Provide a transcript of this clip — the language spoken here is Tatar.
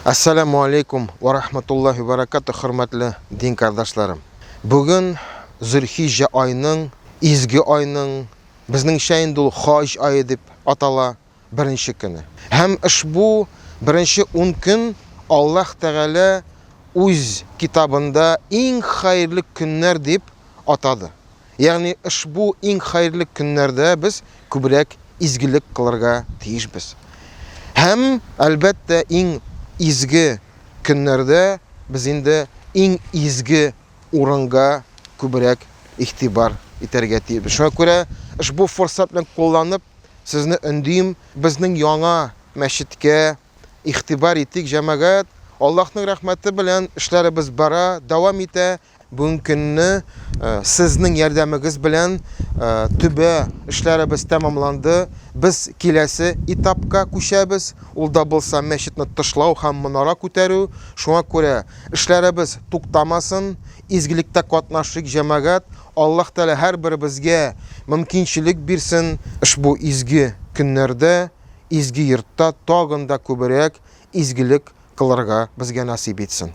Assalamu alaikum wa rahmatullahi wa barakatuh, hürmetli din kardeşlerim. Bugün Zülhicce ayının, izgi ayının, bizning şayindu Haj ayı deb atala birinci günü. Hem bu birinci 10 gün Allah Teala o'z kitabında en hayırlı günler deb atadı. Yani bu en hayırlı günlerde biz ko'proq izgilik kılarga tiyishmiz. Hem elbette en izgi günlerde biz endi eng izgi o'ringa ko'proq e'tibor etarga tiyishmiz. Shunga ko'ra bu fursat bilan qo'llanib sizni undayim bizning yangi masjidga e'tibor eting jamoat. Allohning rahmati bilan ishlarimiz davom eta. Bugungi kunni sizning yardamingiz bilan tuba ishlarimiz tamomlandi. Biz kelasi etapga ko'chamiz. Ulda bo'lsa masjidni tishlov ham minora ko'taruv. Shunga ko'ra ishlarimiz to'xtamasin. Izgilikda qatnashlik jamoat. Alloh taolo har birimizga mumkinchilik bersin. Ushbu izgi kunlarda, izgi yurtda tog'inda ko'proq izgilik qilarga bizga nasib etsin.